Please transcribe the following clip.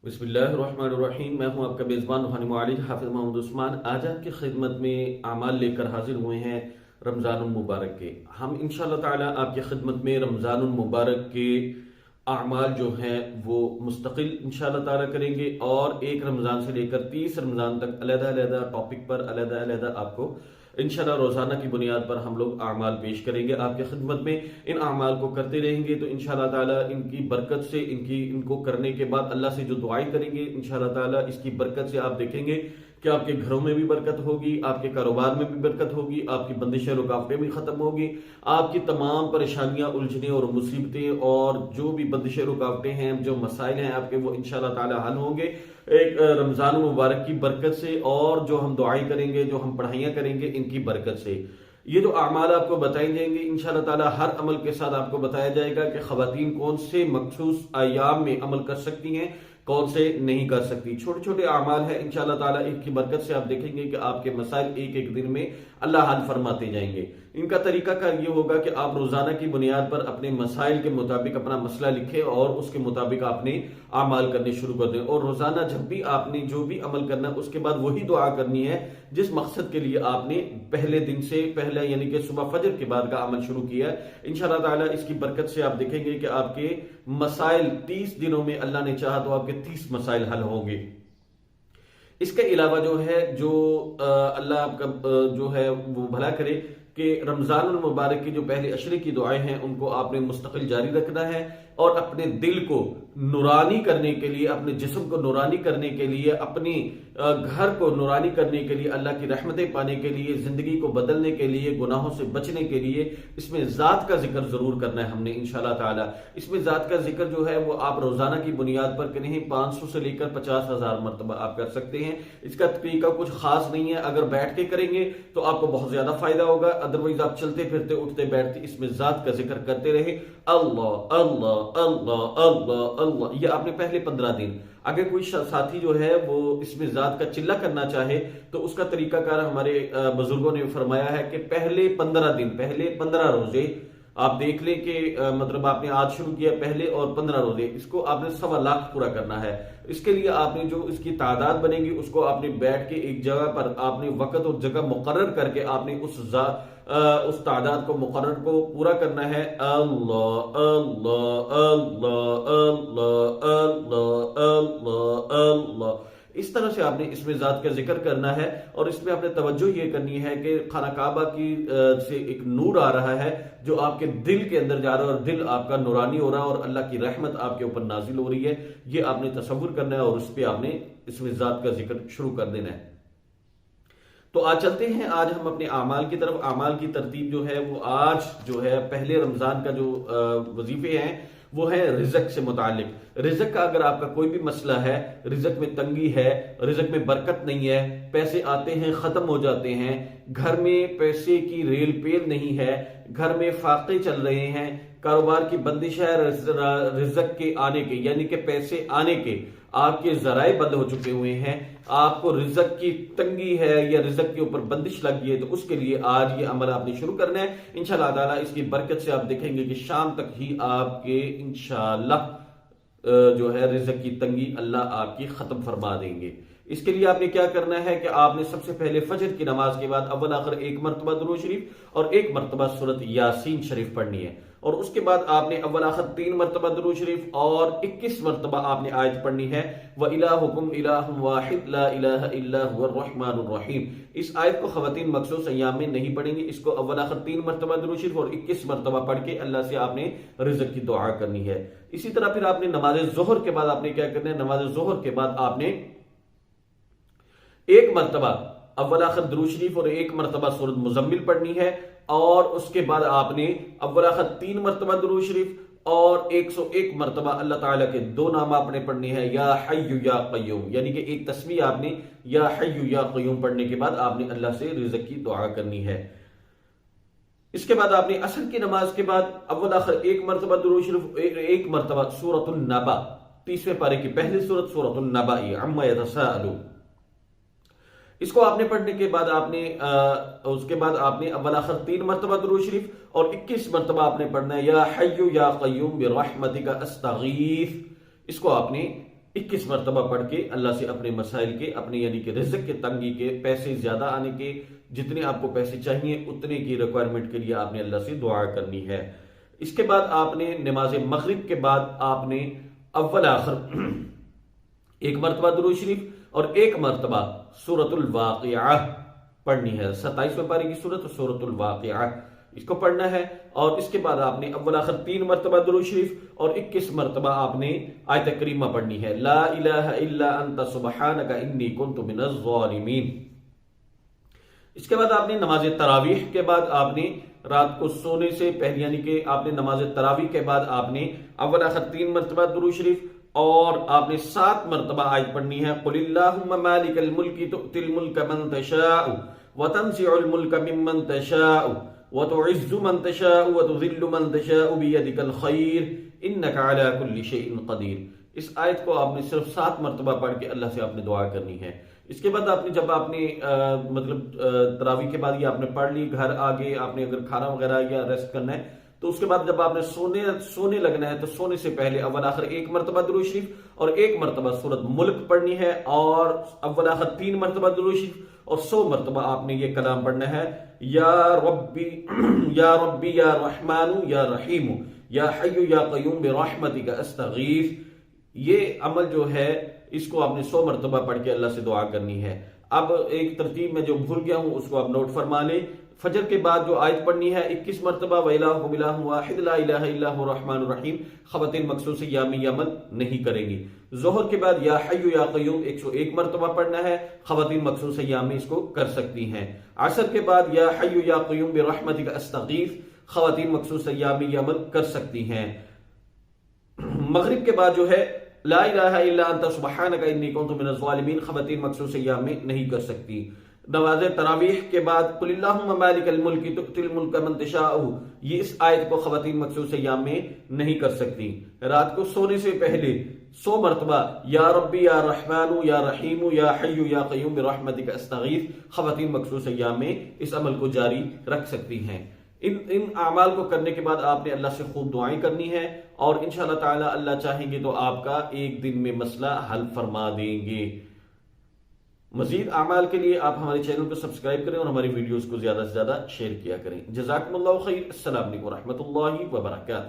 بسم اللہ الرحمن الرحیم۔ میں ہوں آپ کا میزبان روحانی معالج حافظ محمد عثمان۔ آج آپ کی خدمت میں اعمال لے کر حاضر ہوئے ہیں رمضان المبارک کے۔ ہم انشاءاللہ تعالی آپ کی خدمت میں رمضان المبارک کے اعمال جو ہیں وہ مستقل انشاءاللہ تعالی کریں گے، اور 1 رمضان سے لے کر 30 رمضان تک علیحدہ علیحدہ ٹاپک پر علیحدہ آپ کو انشاءاللہ روزانہ کی بنیاد پر ہم لوگ اعمال پیش کریں گے آپ کی خدمت میں۔ ان اعمال کو کرتے رہیں گے تو انشاءاللہ تعالی ان کی برکت سے ان کو کرنے کے بعد اللہ سے جو دعائیں کریں گے انشاءاللہ تعالی اس کی برکت سے آپ دیکھیں گے کہ آپ کے گھروں میں بھی برکت ہوگی، آپ کے کاروبار میں بھی برکت ہوگی، آپ کی بندشیں رکاوٹیں بھی ختم ہوگی، آپ کی تمام پریشانیاں الجھنیں اور مصیبتیں اور جو بھی بندشیں رکاوٹیں ہیں، جو مسائل ہیں آپ کے، وہ انشاءاللہ تعالی حل ہوں گے ایک رمضان المبارک کی برکت سے، اور جو ہم دعائیں کریں گے، جو ہم پڑھائیاں کریں گے، ان کی برکت سے۔ یہ جو اعمال آپ کو بتائے جائیں گے انشاءاللہ تعالی ہر عمل کے ساتھ آپ کو بتایا جائے گا کہ خواتین کون سے مخصوص ایام میں عمل کر سکتی ہیں، کون سے نہیں کر سکتی۔ چھوٹے چھوٹے اعمال ہیں انشاءاللہ تعالی، ان کی برکت سے آپ دیکھیں گے کہ آپ کے مسائل ایک ایک دن میں اللہ حل فرماتے جائیں گے۔ ان کا طریقہ کار یہ ہوگا کہ آپ روزانہ کی بنیاد پر اپنے مسائل کے مطابق اپنا مسئلہ لکھیں اور اس کے مطابق آپ نے اعمال کرنے شروع کر دیں، اور روزانہ جب بھی آپ نے جو بھی عمل کرنا ہے اس کے بعد وہی دعا کرنی ہے جس مقصد کے لیے آپ نے پہلے دن سے پہلے یعنی کہ صبح فجر کے بعد کا عمل شروع کیا ہے۔ انشاءاللہ تعالی اس کی برکت سے آپ دیکھیں گے کہ آپ کے مسائل 30 دنوں میں اللہ نے چاہا تو آپ کے 30 مسائل حل ہوں گے۔ اس کے علاوہ جو ہے اللہ آپ کا جو ہے وہ بھلا کرے کہ رمضان المبارک کی جو پہلے عشرے کی دعائیں ہیں ان کو آپ نے مستقل جاری رکھنا ہے، اور اپنے دل کو نورانی کرنے کے لیے، اپنے جسم کو نورانی کرنے کے لیے، اپنی گھر کو نورانی کرنے کے لیے، اللہ کی رحمتیں پانے کے لیے، زندگی کو بدلنے کے لیے، گناہوں سے بچنے کے لیے اس میں ذات کا ذکر ضرور کرنا ہے ہم نے انشاءاللہ تعالی۔ اس میں ذات کا ذکر جو ہے وہ آپ روزانہ کی بنیاد پر کریں، 500 سے لے کر 50,000 مرتبہ آپ کر سکتے ہیں۔ اس کا طریقہ کچھ خاص نہیں ہے، اگر بیٹھ کے کریں گے تو آپ کو بہت زیادہ فائدہ ہوگا، ادروائز آپ چلتے پھرتے اٹھتے بیٹھتے اس میں ذات کا ذکر کرتے رہے، اللہ اللہ اللہ اللہ اللہ، یہ آپ نے پہلے 15 دن۔ اگر کوئی ساتھی جو ہے وہ اس میں ذات کا چلہ کرنا چاہے تو اس کا طریقہ کار ہمارے بزرگوں نے فرمایا ہے کہ پہلے 15 دن، پہلے 15 روزے آپ دیکھ لیں کہ مطلب آپ نے آج شروع کیا پہلے، اور 15 روزے اس کو آپ نے 1.25 لاکھ پورا کرنا ہے۔ اس کے لیے آپ نے جو اس کی تعداد بنے گی اس کو آپ نے بیٹھ کے ایک جگہ پر آپ نے وقت اور جگہ مقرر کر کے آپ نے اس تعداد کو مقرر کو پورا کرنا ہے۔ اللہ اللہ اللہ اللہ اللہ اللہ اللہ، اس طرح سے آپ نے اس میں ذات کا ذکر کرنا ہے، اور اس میں آپ نے توجہ یہ کرنی ہے کہ خانہ کعبہ کی سے ایک نور آ رہا ہے جو آپ کے دل کے اندر جا رہا ہے، اور دل آپ کا نورانی ہو رہا ہے، اور اللہ کی رحمت آپ کے اوپر نازل ہو رہی ہے۔ یہ آپ نے تصور کرنا ہے، اور اس پہ آپ نے اس میں ذات کا ذکر شروع کر دینا ہے۔ تو آج چلتے ہیں، آج ہم اپنے اعمال کی طرف۔ اعمال کی ترتیب جو ہے وہ آج جو ہے پہلے رمضان کا جو وظیفے ہیں وہ ہے رزق سے متعلق۔ رزق کا اگر آپ کا کوئی بھی مسئلہ ہے، رزق میں تنگی ہے، رزق میں برکت نہیں ہے، پیسے آتے ہیں ختم ہو جاتے ہیں، گھر میں پیسے کی ریل پیل نہیں ہے، گھر میں فاقے چل رہے ہیں، کاروبار کی بندش ہے، رزق کے آنے کے یعنی کہ پیسے آنے کے آپ کے ذرائع بند ہو چکے ہوئے ہیں، آپ کو رزق کی تنگی ہے یا رزق کے اوپر بندش لگ گئی ہے، تو اس کے لیے آج یہ عمل آپ نے شروع کرنا ہے انشاءاللہ تعالی۔ اس کی برکت سے آپ دیکھیں گے کہ شام تک ہی آپ کے انشاءاللہ جو ہے رزق کی تنگی اللہ آپ کی ختم فرما دیں گے۔ اس کے لیے آپ نے کیا کرنا ہے کہ آپ نے سب سے پہلے فجر کی نماز کے بعد اول آخر 1 مرتبہ درود شریف اور 1 مرتبہ سورۃ یاسین شریف پڑھنی ہے، اور اس کے بعد آپ نے اول آخر 3 مرتبہ درود شریف اور 21 مرتبہ آپ نے آیت پڑھنی ہے، وَإِلَٰهُكُمْ إِلَٰهٌ وَاحِدٌ لَا إِلَٰهَ إِلَّا هُوَ الرَّحْمَٰنُ الرَّحِيمُ۔ اس آیت کو خواتین مخصوص ایام میں نہیں پڑھیں گی، اس کو اول آخر 3 مرتبہ درود شریف اور 21 مرتبہ پڑھ کے اللہ سے آپ نے رزق کی دعا کرنی ہے۔ اسی طرح پھر آپ نے نماز ظہر کے بعد آپ نے کیا کرنا ہے، نماز ظہر کے بعد آپ نے 1 مرتبہ اول آخر درود شریف اور 1 مرتبہ سورۃ مزمل پڑھنی ہے، اور اس کے بعد آپ نے اول آخر 3 مرتبہ درود شریف اور 101 مرتبہ اللہ تعالیٰ کے 2 نام آپ نے پڑھنے ہیں، یا حی یا قیوم، یعنی کہ ایک تسبیح آپ نے یا حی یا قیوم پڑھنے کے بعد آپ نے اللہ سے رزق کی دعا کرنی ہے۔ اس کے بعد آپ نے عصر کی نماز کے بعد اول آخر 1 مرتبہ درود شریف، 1 مرتبہ سورۃ النبا، 30ویں پارے کی پہلی سورت سورۃ النبا عما یتساءلون، اس کو آپ نے پڑھنے کے بعد آپ نے اس کے بعد آپ نے اول آخر 3 مرتبہ درود شریف اور 21 مرتبہ آپ نے پڑھنا ہے، یا حی یا قیوم برحمتک استغیث، اس کو آپ نے 21 مرتبہ پڑھ کے اللہ سے اپنے مسائل کے، اپنے یعنی کہ رزق کے تنگی کے، پیسے زیادہ آنے کے، جتنے آپ کو پیسے چاہیے اتنے کی ریکوائرمنٹ کے لیے آپ نے اللہ سے دعا کرنی ہے۔ اس کے بعد آپ نے نماز مغرب کے بعد آپ نے اول آخر ایک مرتبہ درود شریف اور ایک مرتبہ سورۃ الواقعہ پڑھنی ہے۔ 27ویں پارے کی سورت سورۃ الواقعہ، اس کو پڑھنا ہے۔ اور اس کے بعد آپ نے اول آخر 3 مرتبہ درود شریف اور 21 مرتبہ آپ نے آیت کریمہ پڑھنی ہے، لا الہ الا انت سبحانک انی کنت من الظالمین۔ اس کے بعد آپ نے نماز تراویح کے بعد آپ نے رات کو سونے سے پہلے یعنی کہ آپ نے نماز تراویح کے بعد آپ نے اول آخر 3 مرتبہ درود شریف اور آپ نے 7 مرتبہ آیت پڑھنی ہے، قل اللہم مالک الملک تؤتی الملک من تشاء وتنزع الملک ممن تشاء وتعز من تشاء وتذل من تشاء بيدك الخير انك على كل شيء قدیر۔ اس آیت کو آپ نے صرف 7 مرتبہ پڑھ کے اللہ سے آپ نے دعا کرنی ہے۔ اس کے بعد آپ نے جب آپ نے مطلب تراویح کے بعد یہ آپ نے پڑھ لی، گھر آگے آپ نے اگر کھانا وغیرہ یا ریسٹ کرنا ہے تو اس کے بعد جب آپ نے سونے لگنا ہے تو سونے سے پہلے اول آخر 1 مرتبہ درود شریف اور 1 مرتبہ سورۃ ملک پڑھنی ہے، اور اول آخر 3 مرتبہ درود شریف اور 100 مرتبہ آپ نے یہ کلام پڑھنا ہے، یا ربی یا ربی یا رحمان یا رحیم یا حی یا قیوم برحمتک استغیث۔ یہ عمل جو ہے اس کو آپ نے 100 مرتبہ پڑھ کے اللہ سے دعا کرنی ہے۔ اب ایک ترتیب میں جو بھول گیا ہوں اس کو آپ نوٹ فرما لیں۔ فجر کے بعد جو آیت پڑھنی ہے 21 مرتبہ وَإِلَٰهُكُمْ إِلَٰهٌ وَاحِدٌ لَا إِلَٰهَ إِلَّا هُوَ الرَّحْمَٰنُ الرَّحِيمُ، خواتین مخصوص یامی عمل نہیں کریں گی۔ ظہر کے بعد یا حی یا قیوم 101 مرتبہ پڑھنا ہے، خواتین مخصوص یامی اس کو کر سکتی ہیں۔ عصر کے بعد یا حی یا قیوم برحمتک استغیث، خواتین مخصوص یامی عمل کر سکتی ہیں۔ مغرب کے بعد جو ہے لا الہ الا انت سبحانک انی کنت من الظالمین، خواتین مخصوص ایام میں نہیں کر سکتی۔ نماز تراویح کے بعد قل اللہم مالک الملک تؤتی الملک من تشاء، یہ اس آیت کو خواتین مخصوص ایام میں نہیں کر سکتی۔ رات کو سونے سے پہلے 100 مرتبہ یا ربی یا رحمان یا رحیم یا حی یا قیوم برحمتک استغیث، خواتین مخصوص ایام میں اس عمل کو جاری رکھ سکتی ہیں۔ ان اعمال کو کرنے کے بعد آپ نے اللہ سے خوب دعائیں کرنی ہے، اور انشاءاللہ تعالی اللہ چاہیں گے تو آپ کا ایک دن میں مسئلہ حل فرما دیں گے۔ مزید اعمال کے لیے آپ ہمارے چینل کو سبسکرائب کریں اور ہماری ویڈیوز کو زیادہ سے زیادہ شیئر کیا کریں۔ جزاکم اللہ خیر، السلام علیکم ورحمۃ اللہ وبرکاتہ۔